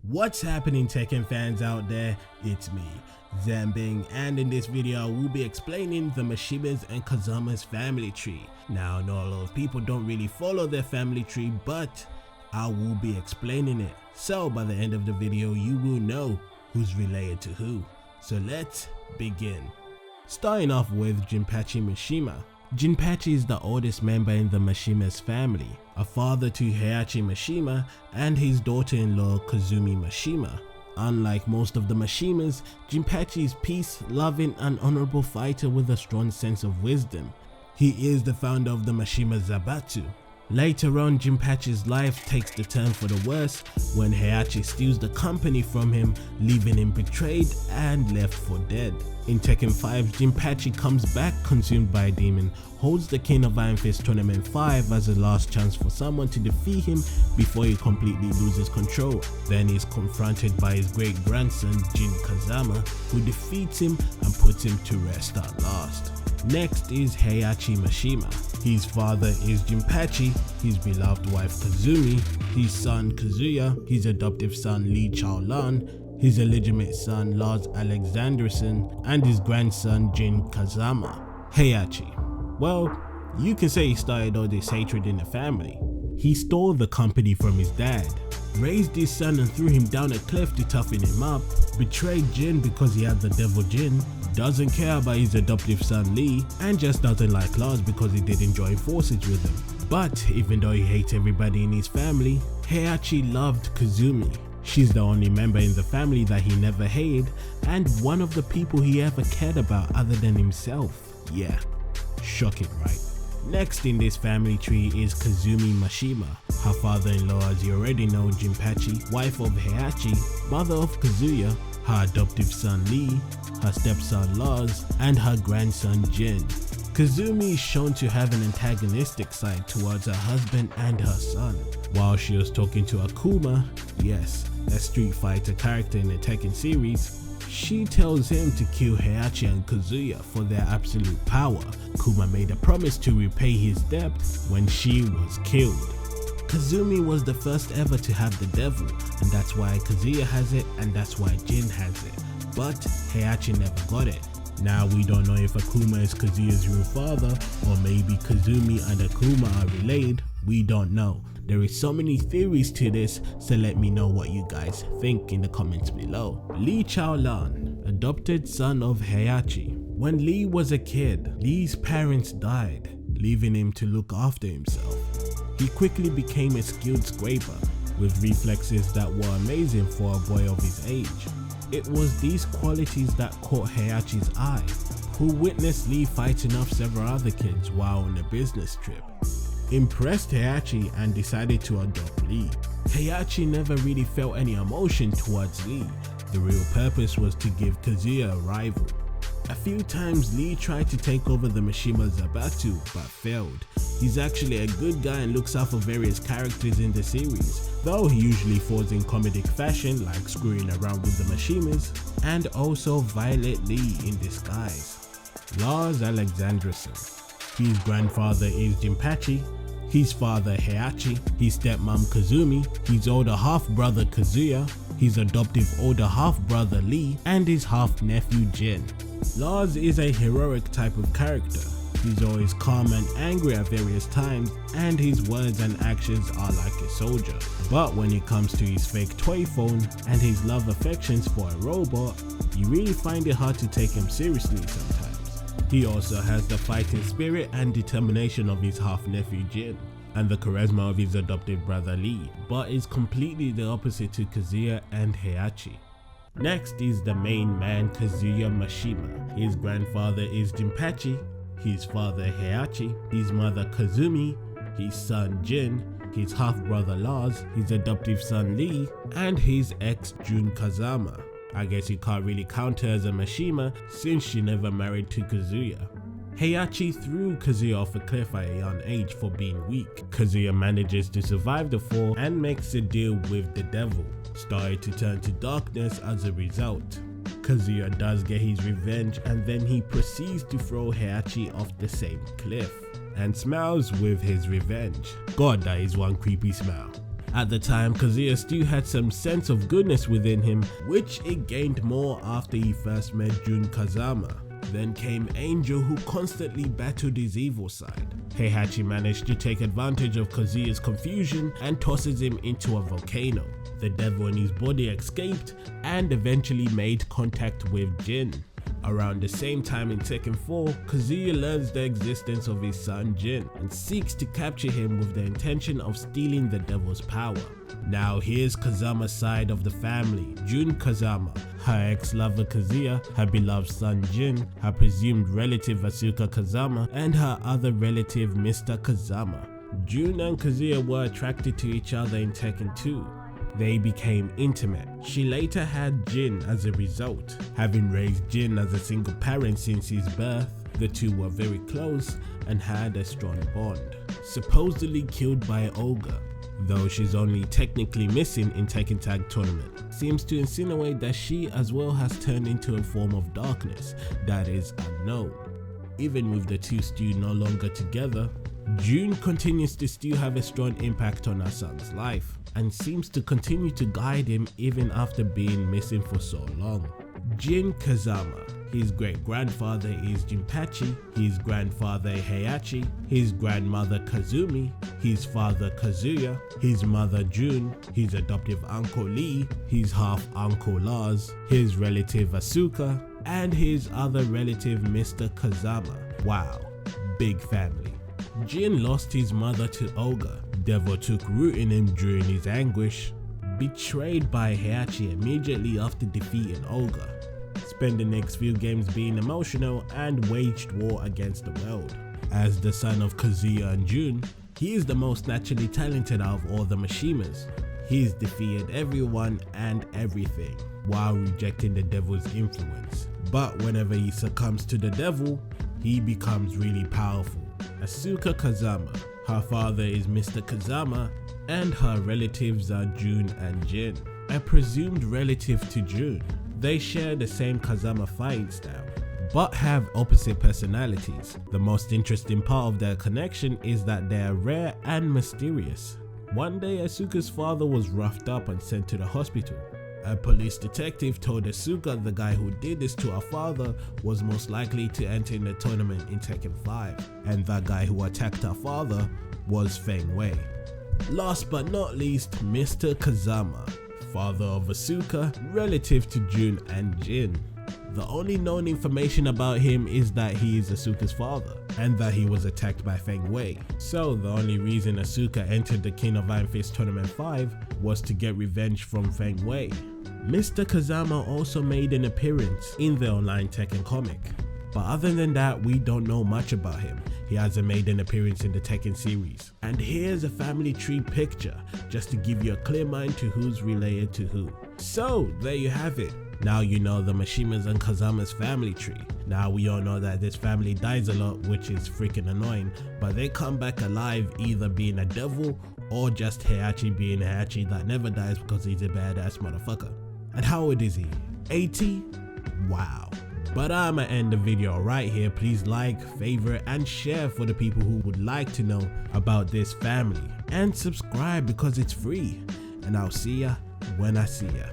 What's happening, Tekken fans out there? It's me, Zambing, and in this video I will be explaining the Mishima's and Kazama's family tree. Now I know a lot of people don't really follow their family tree, but I will be explaining it. So by the end of the video you will know who's related to who. So let's begin. Starting off with Jinpachi Mishima. Jinpachi is the oldest member in the Mishima's family, a father to Heihachi Mishima and his daughter-in-law Kazumi Mishima. Unlike most of the Mishimas, Jinpachi is peace-loving and honorable fighter with a strong sense of wisdom. He is the founder of the Mishima Zaibatsu. Later on, Jinpachi's life takes the turn for the worse when Heihachi steals the company from him, leaving him betrayed and left for dead. In Tekken 5, Jinpachi comes back consumed by a demon, holds the King of Iron Fist Tournament 5 as a last chance for someone to defeat him before he completely loses control. Then he is confronted by his great grandson Jin Kazama, who defeats him and puts him to rest at last. Next is Heihachi Mishima. His father is Jinpachi, his beloved wife Kazumi, his son Kazuya, his adoptive son Lee Chaolan, his illegitimate son Lars Alexanderson, and his grandson Jin Kazama. Heihachi. Well, you can say he started all this hatred in the family. He stole the company from his dad, raised his son and threw him down a cliff to toughen him up, betrayed Jin because he had the devil Jin, doesn't care about his adoptive son Lee, and just doesn't like Lars because he didn't join forces with him. But even though he hates everybody in his family, Heihachi loved Kazumi. She's the only member in the family that he never hated and one of the people he ever cared about other than himself. Yeah, shocking, right? Next in this family tree is Kazumi Mishima. Her father-in-law, as you already know, Jinpachi, wife of Heihachi, mother of Kazuya, her adoptive son Lee, her stepson Lars, and her grandson Jin. Kazumi is shown to have an antagonistic side towards her husband and her son. While she was talking to Akuma, yes, a Street Fighter character in the Tekken series, she tells him to kill Heihachi and Kazuya for their absolute power. Kuma made a promise to repay his debt when she was killed. Kazumi was the first ever to have the devil, and that's why Kazuya has it and that's why Jin has it. But Heihachi never got it. Now we don't know if Akuma is Kazuya's real father, or maybe Kazumi and Akuma are related. We don't know. There is so many theories to this, so let me know what you guys think in the comments below. Lee Chaolan, adopted son of Heihachi. When Lee was a kid, Lee's parents died, leaving him to look after himself. He quickly became a skilled scraper, with reflexes that were amazing for a boy of his age. It was these qualities that caught Heihachi's eye, who witnessed Lee fighting off several other kids while on a business trip. Impressed Heihachi and decided to adopt Lee. Heihachi never really felt any emotion towards Lee. The real purpose was to give Kazuya a rival. A few times Lee tried to take over the Mishima Zaibatsu but failed. He's actually a good guy and looks out for various characters in the series, though he usually falls in comedic fashion like screwing around with the Mishimas and also violently in disguise. Lars Alexanderson. His grandfather is Jinpachi, his father Heihachi, his stepmom Kazumi, his older half-brother Kazuya, his adoptive older half-brother Lee, and his half-nephew Jin. Lars is a heroic type of character. He's always calm and angry at various times, and his words and actions are like a soldier. But when it comes to his fake toy phone and his love affections for a robot, you really find it hard to take him seriously sometimes. He also has the fighting spirit and determination of his half-nephew Jin, and the charisma of his adopted brother Lee, but is completely the opposite to Kazuya and Heihachi. Next is the main man, Kazuya Mishima. His grandfather is Jinpachi, his father Heihachi, his mother Kazumi, his son Jin, his half-brother Lars, his adoptive son Lee, and his ex Jin Kazama. I guess you can't really count her as a Mishima since she never married to Kazuya. Heihachi threw Kazuya off a cliff at a young age for being weak. Kazuya manages to survive the fall and makes a deal with the devil, starting to turn to darkness as a result. Kazuya does get his revenge and then he proceeds to throw Heihachi off the same cliff and smiles with his revenge. God, that is one creepy smile. At the time, Kazuya still had some sense of goodness within him, which it gained more after he first met Jin Kazama. Then came Angel, who constantly battled his evil side. Heihachi managed to take advantage of Kazuya's confusion and tosses him into a volcano. The devil in his body escaped and eventually made contact with Jin. Around the same time in Tekken 4, Kazuya learns the existence of his son Jin and seeks to capture him with the intention of stealing the devil's power. Now here's Kazama's side of the family: Jin Kazama, her ex-lover Kazuya, her beloved son Jin, her presumed relative Asuka Kazama, and her other relative Mr. Kazama. Jin and Kazuya were attracted to each other in Tekken 2. They became intimate. She later had Jin as a result. Having raised Jin as a single parent since his birth, the two were very close and had a strong bond. Supposedly killed by Olga, though she's only technically missing in Tekken Tag Tournament, seems to insinuate that she as well has turned into a form of darkness that is unknown. Even with the two still no longer together, Jin continues to still have a strong impact on her son's life and seems to continue to guide him even after being missing for so long. Jin Kazama. His great-grandfather is Jinpachi, his grandfather Heihachi, his grandmother Kazumi, his father Kazuya, his mother Jun, his adoptive uncle Lee, his half-uncle Lars, his relative Asuka, and his other relative Mr. Kazama. Wow, big family. Jin lost his mother to Olga. Devil took root in him during his anguish. Betrayed by Heihachi immediately after defeating Olga. Spent the next few games being emotional and waged war against the world. As the son of Kazuya and Jun, he is the most naturally talented out of all the Mishimas. He's defeated everyone and everything while rejecting the devil's influence. But whenever he succumbs to the devil, he becomes really powerful. Asuka Kazama. Her father is Mr. Kazama and her relatives are Jun and Jin. A presumed relative to Jun. They share the same Kazama fighting style, but have opposite personalities. The most interesting part of their connection is that they are rare and mysterious. One day Asuka's father was roughed up and sent to the hospital. A police detective told Asuka the guy who did this to her father was most likely to enter in the tournament in Tekken 5, and that guy who attacked her father was Feng Wei. Last but not least, Mr. Kazama, father of Asuka, relative to Jun and Jin. The only known information about him is that he is Asuka's father and that he was attacked by Feng Wei. So the only reason Asuka entered the King of Iron Fist Tournament 5 was to get revenge from Feng Wei. Mr. Kazama also made an appearance in the online Tekken comic, but other than that we don't know much about him. He hasn't made an appearance in the Tekken series. And here's a family tree picture just to give you a clear mind to who's related to who. So there you have it. Now you know the Mishimas and Kazama's family tree. Now we all know that this family dies a lot, which is freaking annoying, but they come back alive either being a devil or just Heihachi being Heihachi that never dies because he's a badass motherfucker. And how old is he? 80? Wow. But I'ma end the video right here. Please like, favorite, and share for the people who would like to know about this family. And subscribe because it's free. And I'll see ya when I see ya.